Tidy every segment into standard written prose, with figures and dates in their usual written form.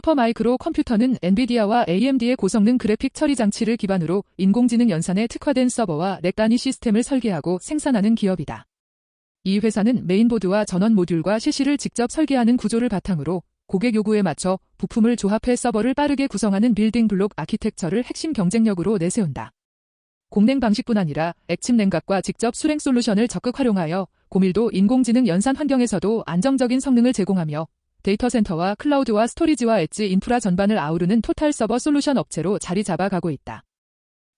슈퍼마이크로 컴퓨터는 엔비디아와 AMD의 고성능 그래픽 처리 장치를 기반으로 인공지능 연산에 특화된 서버와 렉 단위 시스템을 설계하고 생산하는 기업이다. 이 회사는 메인보드와 전원 모듈과 CC를 직접 설계하는 구조를 바탕으로 고객 요구에 맞춰 부품을 조합해 서버를 빠르게 구성하는 빌딩 블록 아키텍처를 핵심 경쟁력으로 내세운다. 공냉 방식뿐 아니라 액침 냉각과 직접 수냉 솔루션을 적극 활용하여 고밀도 인공지능 연산 환경에서도 안정적인 성능을 제공하며 데이터 센터와 클라우드와 스토리지와 엣지 인프라 전반을 아우르는 토탈 서버 솔루션 업체로 자리 잡아가고 있다.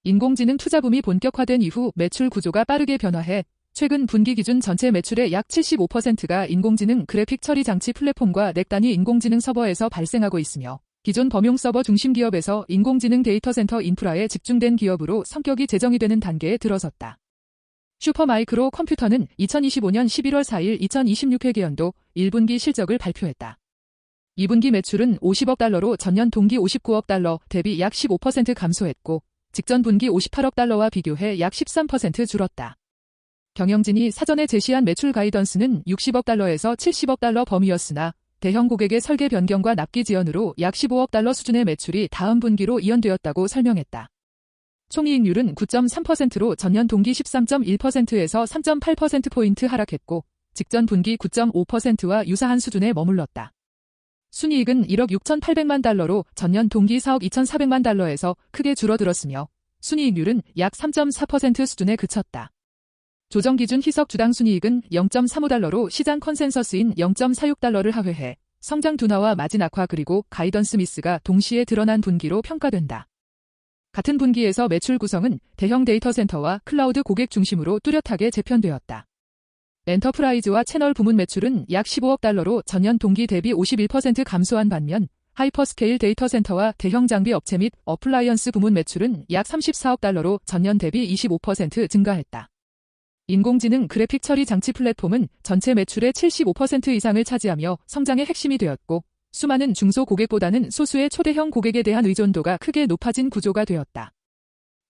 인공지능 투자붐이 본격화된 이후 매출 구조가 빠르게 변화해 최근 분기 기준 전체 매출의 약 75%가 인공지능 그래픽 처리 장치 플랫폼과 렉 단위 인공지능 서버에서 발생하고 있으며 기존 범용 서버 중심 기업에서 인공지능 데이터 센터 인프라에 집중된 기업으로 성격이 재정이 되는 단계에 들어섰다. 슈퍼마이크로 컴퓨터는 2025년 11월 4일 2026회계연도 1분기 실적을 발표했다. 2분기 매출은 50억 달러로 전년 동기 59억 달러 대비 약 15% 감소했고 직전 분기 58억 달러와 비교해 약 13% 줄었다. 경영진이 사전에 제시한 매출 가이던스는 60억 달러에서 70억 달러 범위였으나 대형 고객의 설계 변경과 납기 지연으로 약 15억 달러 수준의 매출이 다음 분기로 이연되었다고 설명했다. 총이익률은 9.3%로 전년 동기 13.1%에서 3.8%포인트 하락했고 직전 분기 9.5%와 유사한 수준에 머물렀다. 순이익은 1억 6,800만 달러로 전년 동기 4억 2,400만 달러에서 크게 줄어들었으며 순이익률은 약 3.4% 수준에 그쳤다. 조정 기준 희석 주당 순이익은 0.35달러로 시장 컨센서스인 0.46달러를 하회해 성장 둔화와 마진 악화 그리고 가이던스 미스가 동시에 드러난 분기로 평가된다. 같은 분기에서 매출 구성은 대형 데이터 센터와 클라우드 고객 중심으로 뚜렷하게 재편되었다. 엔터프라이즈와 채널 부문 매출은 약 15억 달러로 전년 동기 대비 51% 감소한 반면 하이퍼스케일 데이터 센터와 대형 장비 업체 및 어플라이언스 부문 매출은 약 34억 달러로 전년 대비 25% 증가했다. 인공지능 그래픽 처리 장치 플랫폼은 전체 매출의 75% 이상을 차지하며 성장의 핵심이 되었고 수많은 중소 고객보다는 소수의 초대형 고객에 대한 의존도가 크게 높아진 구조가 되었다.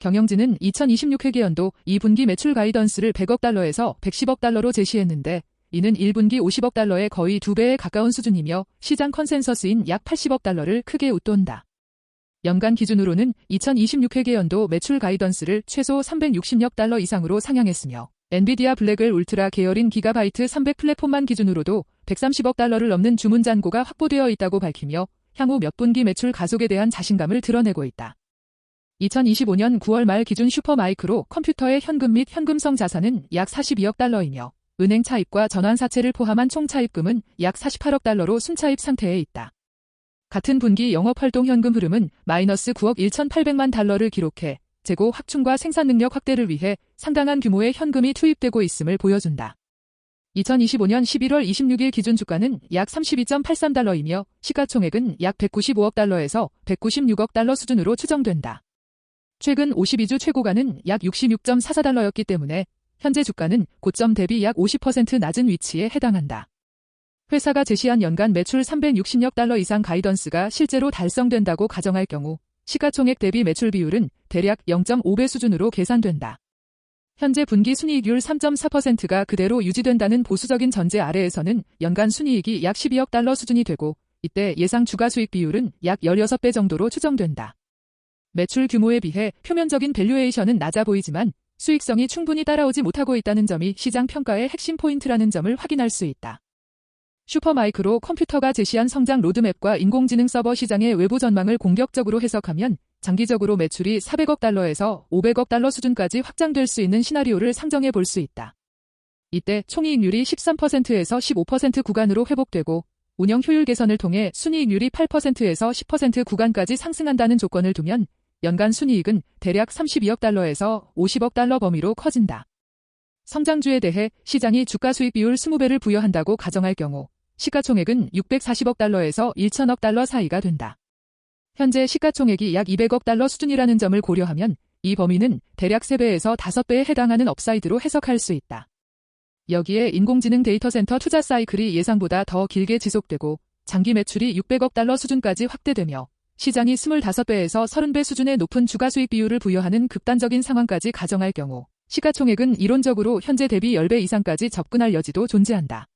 경영진은 2026회계연도 2분기 매출 가이던스를 100억 달러에서 110억 달러로 제시했는데 이는 1분기 50억 달러의 거의 2배에 가까운 수준이며 시장 컨센서스인 약 80억 달러를 크게 웃돈다. 연간 기준으로는 2026회계연도 매출 가이던스를 최소 360억 달러 이상으로 상향했으며 엔비디아 블랙웰 울트라 계열인 기가바이트 300 플랫폼만 기준으로도 130억 달러를 넘는 주문 잔고가 확보되어 있다고 밝히며 향후 몇 분기 매출 가속에 대한 자신감을 드러내고 있다. 2025년 9월 말 기준 슈퍼마이크로 컴퓨터의 현금 및 현금성 자산은 약 42억 달러이며 은행 차입과 전환 사채를 포함한 총 차입금은 약 48억 달러로 순차입 상태에 있다. 같은 분기 영업활동 현금 흐름은 마이너스 9억 1,800만 달러를 기록해 재고 확충과 생산 능력 확대를 위해 상당한 규모의 현금이 투입되고 있음을 보여준다. 2025년 11월 26일 기준 주가는 약 32.83달러이며 시가총액은 약 195억 달러에서 196억 달러 수준으로 추정된다. 최근 52주 최고가는 약 66.44달러였기 때문에 현재 주가는 고점 대비 약 50% 낮은 위치에 해당한다. 회사가 제시한 연간 매출 360억 달러 이상 가이던스가 실제로 달성된다고 가정할 경우 시가총액 대비 매출 비율은 대략 0.5배 수준으로 계산된다. 현재 분기 순이익률 3.4%가 그대로 유지된다는 보수적인 전제 아래에서는 연간 순이익이 약 12억 달러 수준이 되고 이때 예상 주가 수익 비율은 약 16배 정도로 추정된다. 매출 규모에 비해 표면적인 밸류에이션은 낮아 보이지만 수익성이 충분히 따라오지 못하고 있다는 점이 시장 평가의 핵심 포인트라는 점을 확인할 수 있다. 슈퍼마이크로 컴퓨터가 제시한 성장 로드맵과 인공지능 서버 시장의 외부 전망을 공격적으로 해석하면 장기적으로 매출이 400억 달러에서 500억 달러 수준까지 확장될 수 있는 시나리오를 상정해 볼 수 있다. 이때 총이익률이 13%에서 15% 구간으로 회복되고 운영 효율 개선을 통해 순이익률이 8%에서 10% 구간까지 상승한다는 조건을 두면 연간 순이익은 대략 32억 달러에서 50억 달러 범위로 커진다. 성장주에 대해 시장이 주가 수익 비율 20배를 부여한다고 가정할 경우 시가총액은 640억 달러에서 1천억 달러 사이가 된다. 현재 시가총액이 약 200억 달러 수준이라는 점을 고려하면 이 범위는 대략 3배에서 5배에 해당하는 업사이드로 해석할 수 있다. 여기에 인공지능 데이터 센터 투자 사이클이 예상보다 더 길게 지속되고 장기 매출이 600억 달러 수준까지 확대되며 시장이 25배에서 30배 수준의 높은 주가 수익 비율을 부여하는 극단적인 상황까지 가정할 경우 시가총액은 이론적으로 현재 대비 10배 이상까지 접근할 여지도 존재한다.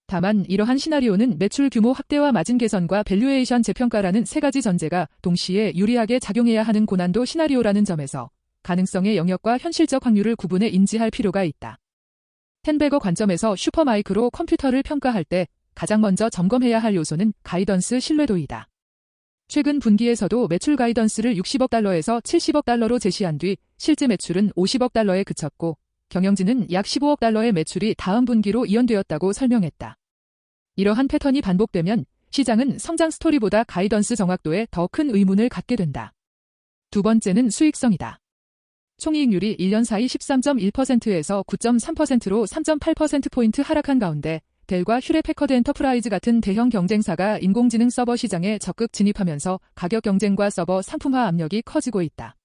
다만 이러한 시나리오는 매출 규모 확대와 마진 개선과 밸류에이션 재평가라는 세 가지 전제가 동시에 유리하게 작용해야 하는 고난도 시나리오라는 점에서 가능성의 영역과 현실적 확률을 구분해 인지할 필요가 있다. 텐베거 관점에서 슈퍼마이크로 컴퓨터를 평가할 때 가장 먼저 점검해야 할 요소는 가이던스 신뢰도이다. 최근 분기에서도 매출 가이던스를 60억 달러에서 70억 달러로 제시한 뒤 실제 매출은 50억 달러에 그쳤고 경영진은 약 15억 달러의 매출이 다음 분기로 이연되었다고 설명했다. 이러한 패턴이 반복되면 시장은 성장 스토리보다 가이던스 정확도에 더 큰 의문을 갖게 된다. 두 번째는 수익성이다. 총이익률이 1년 사이 13.1%에서 9.3%로 3.8%포인트 하락한 가운데 델과 휴렛패커드 엔터프라이즈 같은 대형 경쟁사가 인공지능 서버 시장에 적극 진입하면서 가격 경쟁과 서버 상품화 압력이 커지고 있다.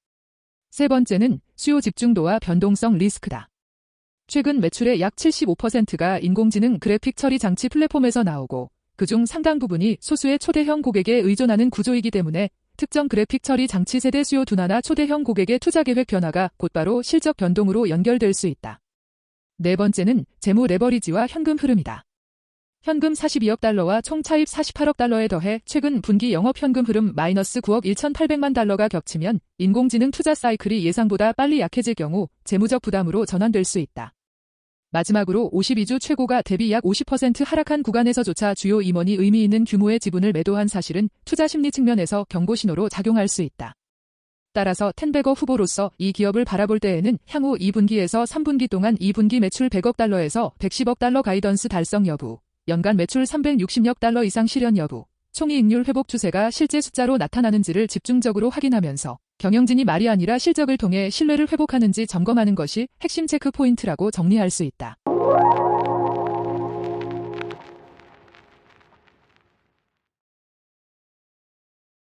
세 번째는 수요 집중도와 변동성 리스크다. 최근 매출의 약 75%가 인공지능 그래픽 처리 장치 플랫폼에서 나오고 그중 상당 부분이 소수의 초대형 고객에 의존하는 구조이기 때문에 특정 그래픽 처리 장치 세대 수요 둔화나 초대형 고객의 투자 계획 변화가 곧바로 실적 변동으로 연결될 수 있다. 네 번째는 재무 레버리지와 현금 흐름이다. 현금 42억 달러와 총 차입 48억 달러에 더해 최근 분기 영업 현금 흐름 마이너스 9억 1,800만 달러가 겹치면 인공지능 투자 사이클이 예상보다 빨리 약해질 경우 재무적 부담으로 전환될 수 있다. 마지막으로 52주 최고가 대비 약 50% 하락한 구간에서조차 주요 임원이 의미 있는 규모의 지분을 매도한 사실은 투자 심리 측면에서 경고 신호로 작용할 수 있다. 따라서 텐베거 후보로서 이 기업을 바라볼 때에는 향후 2분기에서 3분기 동안 2분기 매출 100억 달러에서 110억 달러 가이던스 달성 여부, 연간 매출 360억 달러 이상 실현 여부, 총이익률 회복 추세가 실제 숫자로 나타나는지를 집중적으로 확인하면서 경영진이 말이 아니라 실적을 통해 신뢰를 회복하는지 점검하는 것이 핵심 체크 포인트라고 정리할 수 있다.